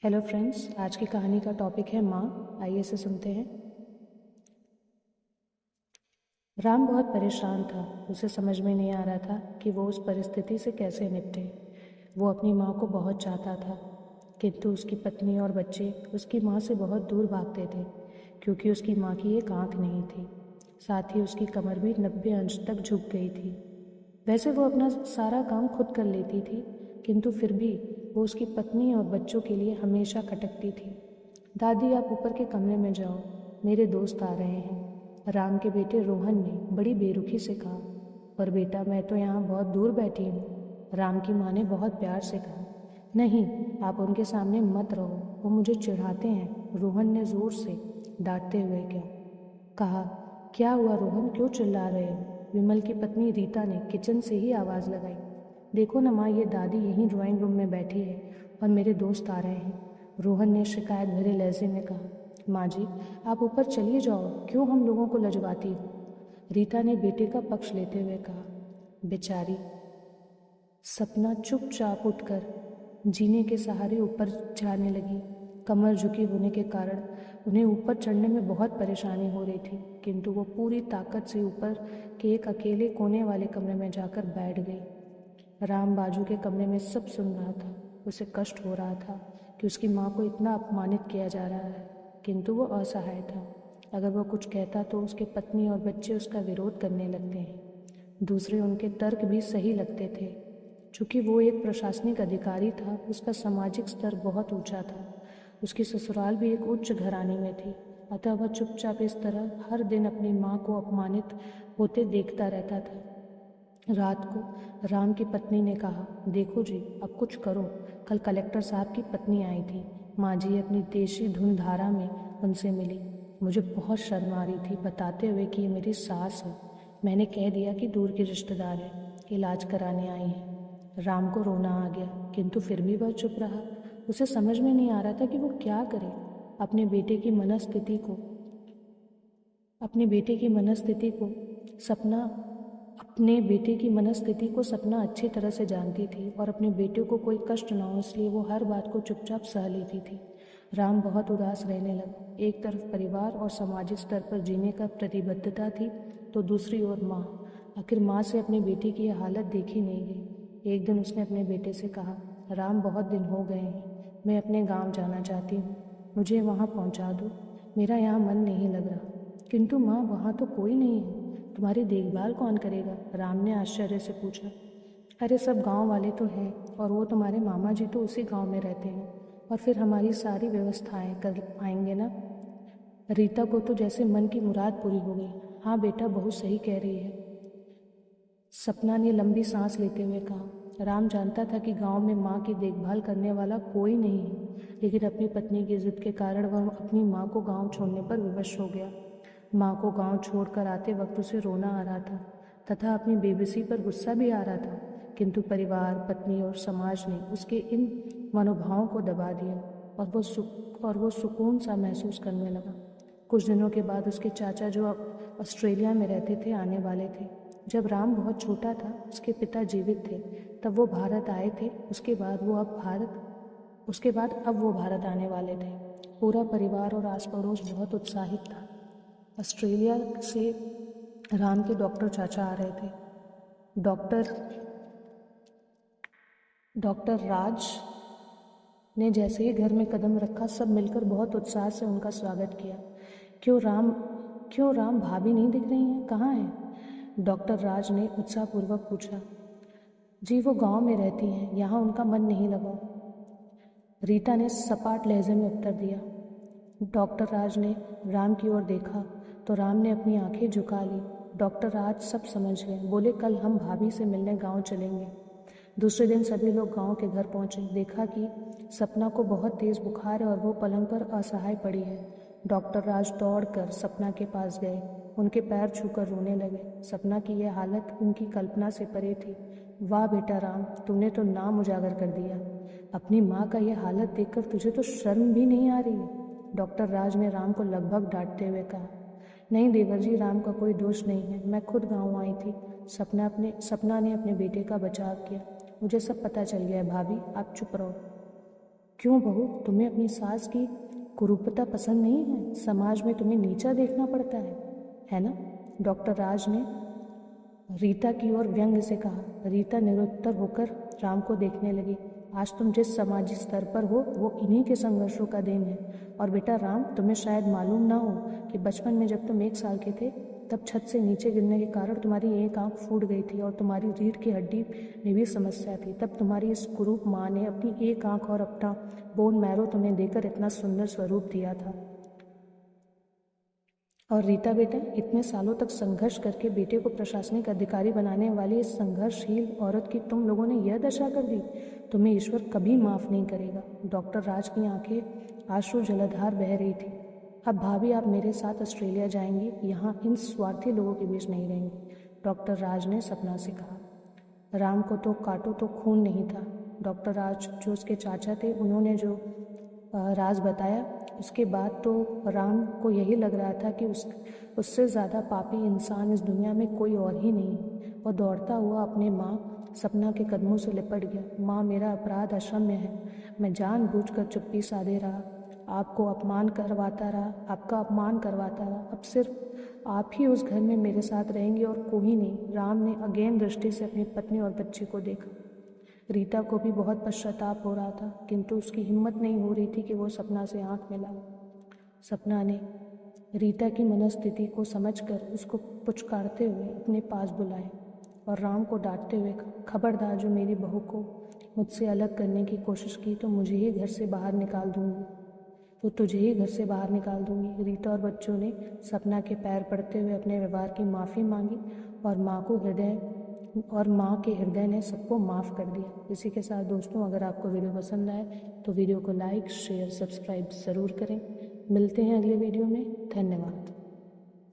Hello friends, आज की कहानी का टॉपिक है माँ। आइए से सुनते हैं। राम बहुत परेशान था। उसे समझ में नहीं आ रहा था कि वो उस परिस्थिति से कैसे निपटे। वो अपनी माँ को बहुत चाहता था, किंतु उसकी पत्नी और बच्चे उसकी माँ से बहुत दूर भागते थे, क्योंकि उसकी माँ की एक आँख नहीं थी। साथ ही उसकी कमर भी 90 अंश तक झुक गई थी। वैसे वो अपना सारा काम खुद कर लेती थी, किंतु फिर भी वो उसकी पत्नी और बच्चों के लिए हमेशा खटकती थी। दादी, आप ऊपर के कमरे में जाओ, मेरे दोस्त आ रहे हैं, राम के बेटे रोहन ने बड़ी बेरुखी से कहा। पर बेटा, मैं तो यहाँ बहुत दूर बैठी हूँ, राम की माँ ने बहुत प्यार से कहा। नहीं, आप उनके सामने मत रहो, वो मुझे चिढ़ाते हैं, रोहन ने ज़ोर से डांटते हुए कहा। क्या हुआ रोहन, क्यों चिल्ला रहे हो? विमल की पत्नी रीता ने किचन से ही आवाज़ लगाई। देखो ना माँ, ये दादी यहीं ड्राइंग रूम में बैठी है और मेरे दोस्त आ रहे हैं, रोहन ने शिकायत भरे लहजे में कहा। माँ जी, आप ऊपर चलिए जाओ, क्यों हम लोगों को लजवाती हो? रीता ने बेटे का पक्ष लेते हुए कहा। बेचारी सपना चुपचाप उठकर जीने के सहारे ऊपर जाने लगी। कमर झुकी होने के कारण उन्हें ऊपर चढ़ने में बहुत परेशानी हो रही थी, किंतु वो पूरी ताकत से ऊपर के एक अकेले कोने वाले कमरे में जाकर बैठ गई। राम बाजू के कमरे में सब सुन रहा था। उसे कष्ट हो रहा था कि उसकी माँ को इतना अपमानित किया जा रहा है, किंतु वो असहाय था। अगर वो कुछ कहता तो उसके पत्नी और बच्चे उसका विरोध करने लगते हैं। दूसरे उनके तर्क भी सही लगते थे। चूँकि वो एक प्रशासनिक अधिकारी था, उसका सामाजिक स्तर बहुत ऊंचा था। उसकी ससुराल भी एक उच्च घराने में थी, अतः वह चुपचाप इस तरह हर दिन अपनी माँ को अपमानित होते देखता रहता था। रात को राम की पत्नी ने कहा, देखो जी, अब कुछ करो। कल कलेक्टर साहब की पत्नी आई थी। माँ जी अपनी देशी धुन धारा में उनसे मिली। मुझे बहुत शर्म आ रही थी, बताते हुए कि ये मेरी सास है। मैंने कह दिया कि दूर की रिश्तेदार है, इलाज कराने आई है। राम को रोना आ गया, किंतु फिर भी वह चुप रहा। उसे समझ में नहीं आ रहा था कि वो क्या करे। अपने बेटे की मनस्थिति को अपने बेटे की मनस्थिति को सपना अपने बेटे की मनस्थिति को सपना अच्छी तरह से जानती थी और अपने बेटे को कोई कष्ट ना हो, इसलिए वो हर बात को चुपचाप सह लेती थी। राम बहुत उदास रहने लगा। एक तरफ परिवार और सामाजिक स्तर पर जीने का प्रतिबद्धता थी, तो दूसरी ओर माँ। आखिर माँ से अपने बेटे की यह हालत देखी नहीं गई। एक दिन उसने अपने बेटे से कहा, राम, बहुत दिन हो गए हैं, मैं अपने गांव जाना चाहती हूँ, मुझे वहाँ पहुँचा दो। मेरा यहाँ मन नहीं लग रहा। किंतु माँ, वहाँ तो कोई नहीं है, तुम्हारी देखभाल कौन करेगा? राम ने आश्चर्य से पूछा। अरे सब गांव वाले तो हैं, और वो तुम्हारे मामा जी तो उसी गांव में रहते हैं, और फिर हमारी सारी व्यवस्थाएं कर पाएंगे ना? रीता को तो जैसे मन की मुराद पूरी हो गई। हाँ बेटा, बहुत सही कह रही है, सपना ने लंबी सांस लेते हुए कहा। राम जानता था कि गांव में माँ की देखभाल करने वाला कोई नहीं है, लेकिन अपनी पत्नी की जिद के कारण वह अपनी माँ को गांव छोड़ने पर विवश हो गया। माँ को गांव छोड़कर आते वक्त उसे रोना आ रहा था तथा अपनी बेबसी पर गुस्सा भी आ रहा था, किंतु परिवार, पत्नी और समाज ने उसके इन मनोभावों को दबा दिया और वो सुकून सा महसूस करने लगा। कुछ दिनों के बाद उसके चाचा, जो अब ऑस्ट्रेलिया में रहते थे, आने वाले थे। जब राम बहुत छोटा था, उसके पिता जीवित थे, तब वो भारत आए थे। उसके बाद अब वो भारत आने वाले थे। पूरा परिवार और आस पड़ोस बहुत उत्साहित था। ऑस्ट्रेलिया से राम के डॉक्टर चाचा आ रहे थे। डॉक्टर डॉक्टर राज ने जैसे ही घर में कदम रखा, सब मिलकर बहुत उत्साह से उनका स्वागत किया। क्यों राम क्यों राम, भाभी नहीं दिख रही हैं, कहाँ हैं? डॉक्टर राज ने उत्साहपूर्वक पूछा। जी, वो गांव में रहती हैं, यहाँ उनका मन नहीं लगा, रीता ने सपाट लहजे में उत्तर दिया। डॉक्टर राज ने राम की ओर देखा तो राम ने अपनी आंखें झुका ली। डॉक्टर राज सब समझ गए। बोले, कल हम भाभी से मिलने गांव चलेंगे। दूसरे दिन सभी लोग गांव के घर पहुंचे। देखा कि सपना को बहुत तेज बुखार है और वो पलंग पर असहाय पड़ी है। डॉक्टर राज दौड़कर सपना के पास गए, उनके पैर छूकर रोने लगे। सपना की यह हालत उनकी कल्पना से परे थी। वाह बेटा राम, तुमने तो नाम उजागर कर दिया। अपनी माँ का यह हालत देखकर तुझे तो शर्म भी नहीं आ रही? डॉक्टर राज ने राम को लगभग डांटते हुए कहा। नहीं देवर जी, राम का कोई दोष नहीं है, मैं खुद गांव आई थी। सपना ने अपने बेटे का बचाव किया। मुझे सब पता चल गया है भाभी, आप चुप रहो। क्यों बहू, तुम्हें अपनी सास की कुरूपता पसंद नहीं है? समाज में तुम्हें नीचा देखना पड़ता है ना? डॉक्टर राज ने रीता की ओर व्यंग्य से कहा। रीता निरुत्तर होकर राम को देखने लगी। आज तुम जिस सामाजिक स्तर पर हो वो इन्हीं के संघर्षों का देन है। और बेटा राम, तुम्हें शायद मालूम ना हो कि बचपन में जब तुम 1 साल के थे तब छत से नीचे गिरने के कारण तुम्हारी एक आंख फूट गई थी और तुम्हारी रीढ़ की हड्डी में भी समस्या थी। तब तुम्हारी इस कुरूप माँ ने अपनी एक आंख और अपना बोन मैरो तुम्हें देकर इतना सुंदर स्वरूप दिया था। और रीता बेटा, इतने सालों तक संघर्ष करके बेटे को प्रशासनिक अधिकारी बनाने वाली इस संघर्षशील औरत की तुम लोगों ने यह दशा कर दी। तुम्हें ईश्वर कभी माफ़ नहीं करेगा। डॉक्टर राज की आंखें आंसू जलधार बह रही थी। अब भाभी, आप मेरे साथ ऑस्ट्रेलिया जाएंगी, यहाँ इन स्वार्थी लोगों के बीच नहीं रहेंगी, डॉक्टर राज ने सपना से कहा। राम को तो काटो तो खून नहीं था। डॉक्टर राज जो उसके चाचा थे, उन्होंने जो राज बताया उसके बाद तो राम को यही लग रहा था कि उससे ज़्यादा पापी इंसान इस दुनिया में कोई और ही नहीं। वह दौड़ता हुआ अपने माँ सपना के कदमों से लिपट गया। माँ, मेरा अपराध अक्षम्य है। मैं जानबूझकर चुप्पी साधे रहा, आपका अपमान करवाता रहा। अब सिर्फ आप ही उस घर में मेरे साथ रहेंगी और कोई नहीं। राम ने अगेन दृष्टि से अपनी पत्नी और बच्चे को देखा। रीता को भी बहुत पश्चाताप हो रहा था, किंतु उसकी हिम्मत नहीं हो रही थी कि वो सपना से आंख मिलाए। सपना ने रीता की मनस्थिति को समझकर उसको पुचकारते हुए अपने पास बुलाया और राम को डांटते हुए कहा, खबरदार जो मेरी बहू को मुझसे अलग करने की कोशिश की तो तुझे ही घर से बाहर निकाल दूंगी। रीता और बच्चों ने सपना के पैर पड़ते हुए अपने व्यवहार की माफ़ी मांगी और माँ के हृदय ने सबको माफ़ कर दिया। इसी के साथ दोस्तों, अगर आपको वीडियो पसंद आए तो वीडियो को लाइक, शेयर, सब्सक्राइब ज़रूर करें। मिलते हैं अगले वीडियो में। धन्यवाद।